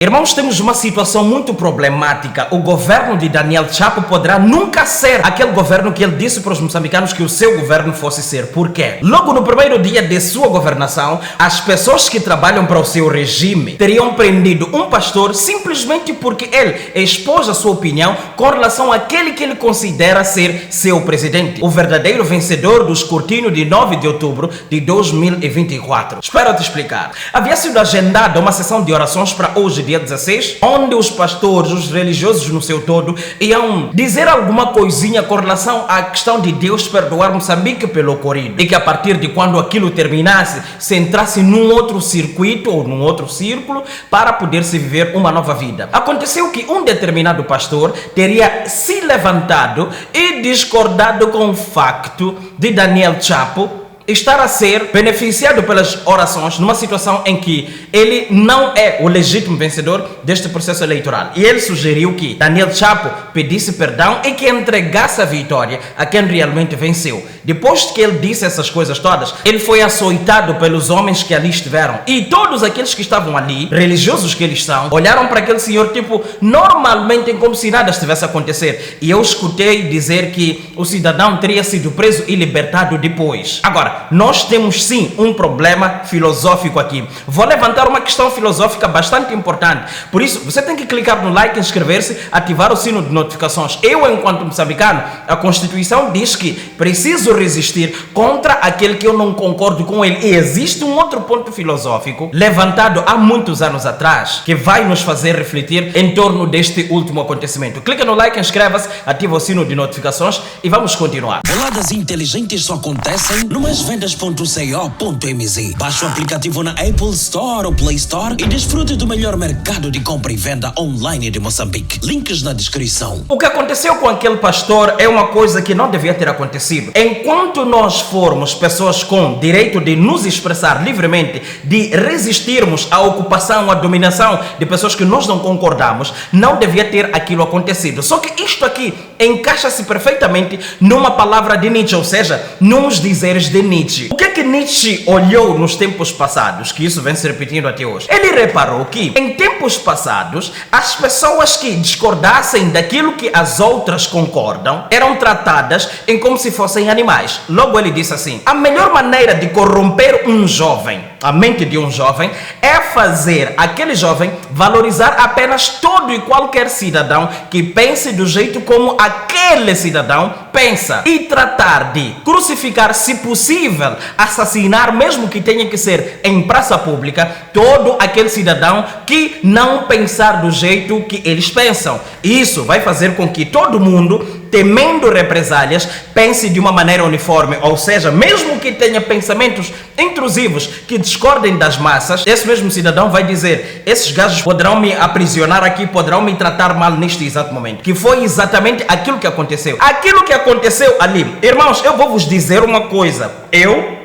Irmãos, temos uma situação muito problemática. O governo de Daniel Chapo poderá nunca ser aquele governo que ele disse para os moçambicanos que o seu governo fosse ser. Por quê? Logo no primeiro dia de sua governação, as pessoas que trabalham para o seu regime teriam prendido um pastor simplesmente porque ele expôs a sua opinião com relação àquele que ele considera ser seu presidente, o verdadeiro vencedor do escrutínio de 9 de outubro de 2024. Espero te explicar. Havia sido agendada uma sessão de orações para hoje, dia 16, onde os pastores, os religiosos no seu todo, iam dizer alguma coisinha com relação à questão de Deus perdoar Moçambique pelo ocorrido. E que a partir de quando aquilo terminasse, se entrasse num outro circuito ou num outro círculo para poder se viver uma nova vida. Aconteceu que um determinado pastor teria se levantado e discordado com o facto de Daniel Chapo estar a ser beneficiado pelas orações numa situação em que ele não é o legítimo vencedor deste processo eleitoral. E ele sugeriu que Daniel Chapo pedisse perdão e que entregasse a vitória a quem realmente venceu. Depois que ele disse essas coisas todas, ele foi açoitado pelos homens que ali estiveram. E todos aqueles que estavam ali, religiosos que eles são, olharam para aquele senhor tipo, normalmente como se nada estivesse a acontecer. E eu escutei dizer que o cidadão teria sido preso e libertado depois. Agora, nós temos sim um problema filosófico aqui. Vou levantar uma questão filosófica bastante importante. Por isso, você tem que clicar no like, inscrever-se, ativar o sino de notificações. Eu, enquanto moçambicano, a Constituição diz que preciso resistir contra aquele que eu não concordo com ele. E existe um outro ponto filosófico levantado há muitos anos atrás que vai nos fazer refletir em torno deste último acontecimento. Clica no like, inscreva-se, ativa o sino de notificações e vamos continuar. Veladas inteligentes só acontecem numas vendas.co.mz. Baixe o aplicativo na Apple Store ou Play Store e desfrute do melhor mercado de compra e venda online de Moçambique. Links na descrição. O que aconteceu com aquele pastor é uma coisa que não devia ter acontecido. Enquanto nós formos pessoas com direito de nos expressar livremente, de resistirmos à ocupação, à dominação de pessoas que nós não concordamos, não devia ter aquilo acontecido. Só que isto aqui encaixa-se perfeitamente numa palavra de Nietzsche, ou seja, nos dizeres de Nietzsche. O que é que Nietzsche olhou nos tempos passados, que isso vem se repetindo até hoje? Ele reparou que em tempos passados, as pessoas que discordassem daquilo que as outras concordam eram tratadas em como se fossem animais. Logo ele disse assim: a melhor maneira de corromper um jovem, a mente de um jovem, é fazer aquele jovem valorizar apenas todo e qualquer cidadão que pense do jeito como aquele cidadão pensa e tratar de crucificar, se possível, assassinar, mesmo que tenha que ser em praça pública, todo aquele cidadão que não pensar do jeito que eles pensam. Isso vai fazer com que todo mundo, temendo represálias, pense de uma maneira uniforme, ou seja, mesmo que tenha pensamentos intrusivos que discordem das massas, esse mesmo cidadão vai dizer: esses gajos poderão me aprisionar aqui, poderão me tratar mal neste exato momento. Que foi exatamente aquilo que aconteceu. Aquilo que aconteceu ali, irmãos, eu vou vos dizer uma coisa.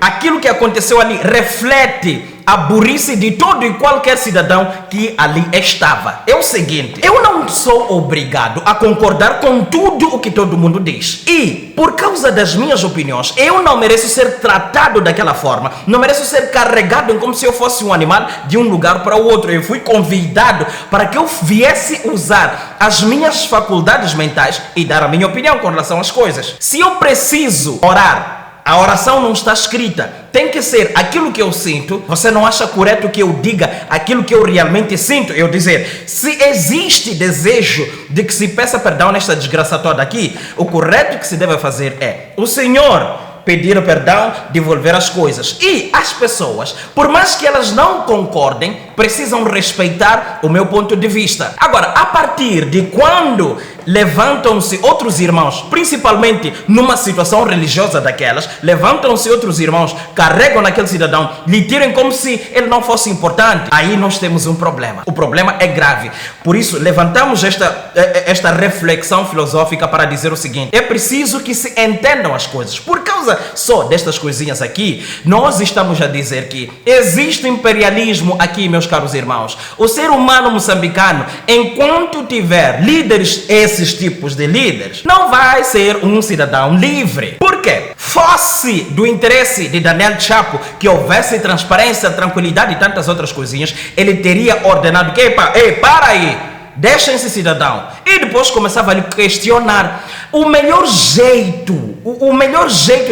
Aquilo que aconteceu ali reflete a burrice de todo e qualquer cidadão que ali estava. É o seguinte: eu não sou obrigado a concordar com tudo o que todo mundo diz. E, por causa das minhas opiniões, eu não mereço ser tratado daquela forma. Não mereço ser carregado como se eu fosse um animal de um lugar para o outro. Eu fui convidado para que eu viesse usar as minhas faculdades mentais e dar a minha opinião com relação às coisas. Se eu preciso orar, a oração não está escrita, tem que ser aquilo que eu sinto. Você não acha correto que eu diga aquilo que eu realmente sinto? Eu dizer, se existe desejo de que se peça perdão nesta desgraça toda aqui, o correto que se deve fazer é o Senhor pedir perdão, devolver as coisas. E as pessoas, por mais que elas não concordem, precisam respeitar o meu ponto de vista. Agora, a partir de quando levantam-se outros irmãos, principalmente numa situação religiosa daquelas, levantam-se outros irmãos, carregam naquele cidadão, lhe tiram como se ele não fosse importante, aí nós temos um problema. O problema é grave. Por isso, levantamos esta reflexão filosófica para dizer o seguinte: é preciso que se entendam as coisas. Por causa só destas coisinhas aqui, nós estamos a dizer que existe imperialismo aqui, meus caros irmãos. O ser humano moçambicano, enquanto tiver líderes esses tipos de líderes, não vai ser um cidadão livre. Por quê? Fosse do interesse de Daniel Chapo que houvesse transparência, tranquilidade e tantas outras coisinhas, ele teria ordenado que, ei, para aí, deixem esse cidadão. E depois começava a lhe questionar. O melhor jeito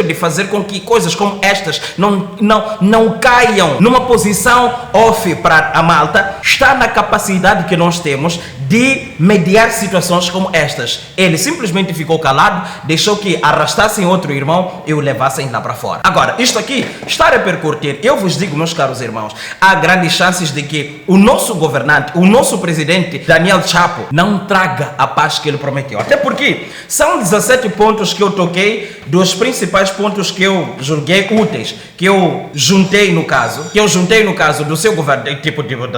de fazer com que coisas como estas não caiam numa posição off para a malta está na capacidade que nós temos de mediar situações como estas. Ele simplesmente ficou calado, deixou que arrastassem outro irmão e o levassem lá para fora. Agora, isto aqui está a repercutir. Eu vos digo, meus caros irmãos, há grandes chances de que o nosso governante, o nosso presidente Daniel Chapo, não traga a paz que ele prometeu. Até porque são 17 pontos que eu toquei, dos principais pontos que eu julguei úteis, que eu juntei no caso do seu governo,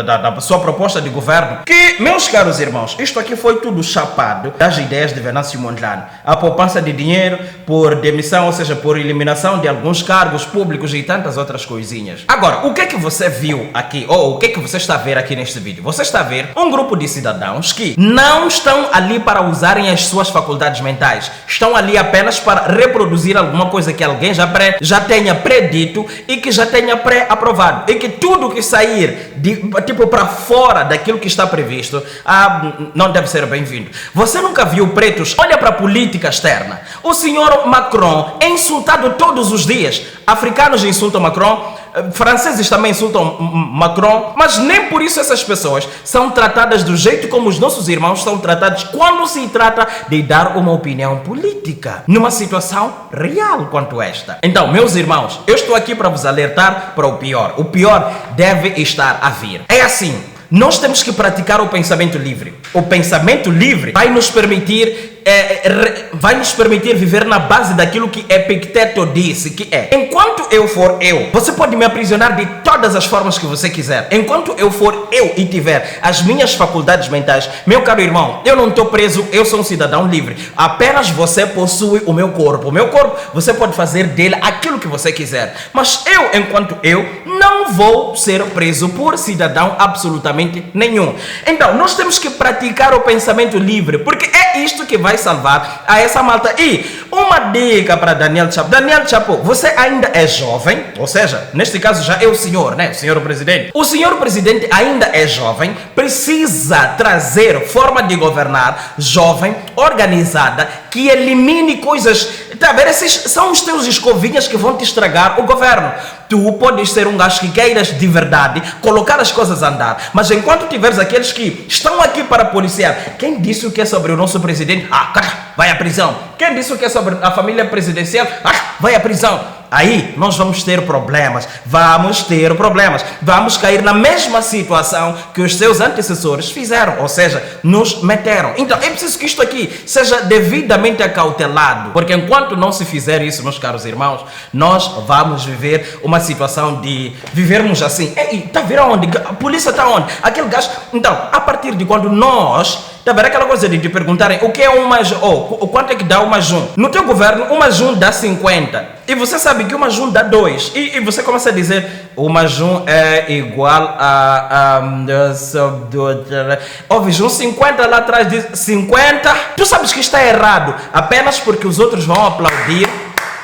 da sua proposta de governo, que, meus caros irmãos, isto aqui foi tudo chapado das ideias de Venâncio Mondlane. A poupança de dinheiro por demissão, ou seja, por eliminação de alguns cargos públicos e tantas outras coisinhas. Agora, o que é que você viu aqui, ou o que é que você está a ver aqui neste vídeo? Você está a ver um grupo de cidadãos que não estão ali para usarem as suas faculdades mentais, estão ali apenas para reproduzir alguma coisa que alguém já tenha predito e que já tenha pré-aprovado, e que tudo que sair para fora daquilo que está previsto não deve ser bem-vindo. Você nunca viu pretos? Olha para a política externa. O senhor Macron é insultado todos os dias. Africanos insultam Macron, franceses também insultam Macron, mas nem por isso essas pessoas são tratadas do jeito como os nossos irmãos são tratados quando se trata de dar uma opinião política numa situação real quanto esta. Então, meus irmãos, eu estou aqui para vos alertar para o pior. O pior deve estar a vir. É assim, nós temos que praticar o pensamento livre. O pensamento livre vai nos permitir viver na base daquilo que Epicteto disse, que é: enquanto eu for eu, você pode me aprisionar de todas as formas que você quiser. Enquanto eu for eu e tiver as minhas faculdades mentais, meu caro irmão, eu não estou preso, eu sou um cidadão livre. Apenas você possui o meu corpo. O meu corpo, você pode fazer dele aquilo que você quiser. Mas eu, enquanto eu, não vou ser preso por cidadão absolutamente nenhum. Então, nós temos que praticar o pensamento livre, porque é isto que vai salvar a essa malta. E uma dica para Daniel Chapo. Daniel Chapo, você ainda é jovem, ou seja, neste caso já é o senhor, né? O senhor presidente. O senhor presidente ainda é jovem, precisa trazer forma de governar jovem, organizada, que elimine coisas. Tá vendo? Esses são os teus escovinhas que vão te estragar o governo. Tu podes ser um gajo que queiras de verdade colocar as coisas a andar, mas enquanto tiveres aqueles que estão aqui para policiar, quem disse o que é sobre o nosso presidente? Vai à prisão. Quem disse o que é sobre a família presidencial? Vai à prisão. Aí nós vamos ter problemas. Vamos cair na mesma situação que os seus antecessores fizeram, ou seja, nos meteram. Então é preciso que isto aqui seja devidamente acautelado, porque enquanto não se fizer isso, meus caros irmãos, nós vamos viver uma situação de vivermos assim. Ei, tá vendo onde? A polícia está onde? Aquele gajo. Então, a partir de quando nós... Tá vendo aquela coisa de te perguntarem o que é um mais quanto é que dá um mais um? No teu governo, um mais um dá 50. E você sabe que um mais um dá 2. E você começa a dizer, o mais um é igual a... Ouves um 50 lá atrás, diz 50. Tu sabes que está errado. Apenas porque os outros vão aplaudir,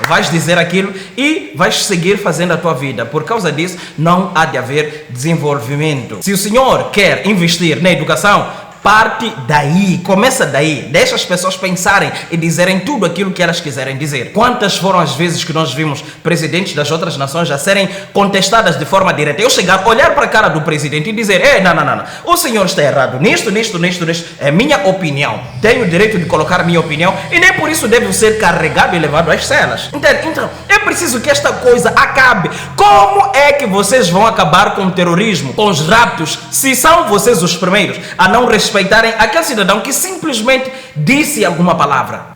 vais dizer aquilo e vais seguir fazendo a tua vida. Por causa disso, não há de haver desenvolvimento. Se o senhor quer investir na educação, parte daí, começa daí, deixa as pessoas pensarem e dizerem tudo aquilo que elas quiserem dizer. Quantas foram as vezes que nós vimos presidentes das outras nações a serem contestadas de forma direta? Eu chegar, olhar para a cara do presidente e dizer, não, o senhor está errado nisto, é minha opinião, tenho o direito de colocar minha opinião e nem por isso devo ser carregado e levado às celas. Entende? Então, é preciso que esta coisa acabe. Como é que vocês vão acabar com o terrorismo, com os raptos, se são vocês os primeiros a não respeitarem aquele cidadão que simplesmente disse alguma palavra?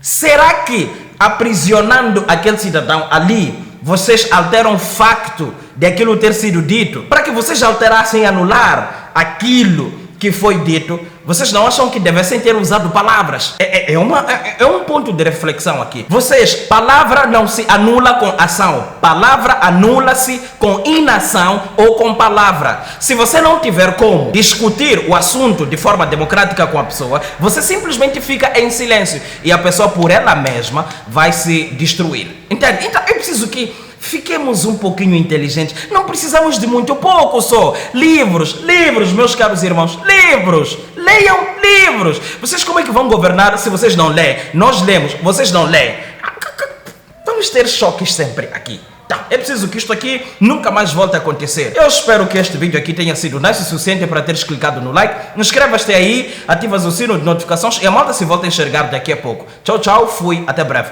Será que aprisionando aquele cidadão ali, vocês alteram o facto de aquilo ter sido dito? Para que vocês alterassem e anular aquilo que foi dito, vocês não acham que devessem ter usado palavras? É um ponto de reflexão aqui. Vocês, palavra não se anula com ação. Palavra anula-se com inação ou com palavra. Se você não tiver como discutir o assunto de forma democrática com a pessoa, você simplesmente fica em silêncio e a pessoa por ela mesma vai se destruir. Entende? Então é preciso que fiquemos um pouquinho inteligentes. Não precisamos de muito, pouco só. Livros, meus caros irmãos, livros. Leiam livros. Vocês como é que vão governar se vocês não leem? Nós lemos, vocês não leem. Vamos ter choques sempre aqui. Tá, é preciso que isto aqui nunca mais volte a acontecer. Eu espero que este vídeo aqui tenha sido nice o suficiente para teres clicado no like. Inscrevas-te aí, ativas o sino de notificações e a malta se volta a enxergar daqui a pouco. Tchau, tchau, fui, até breve.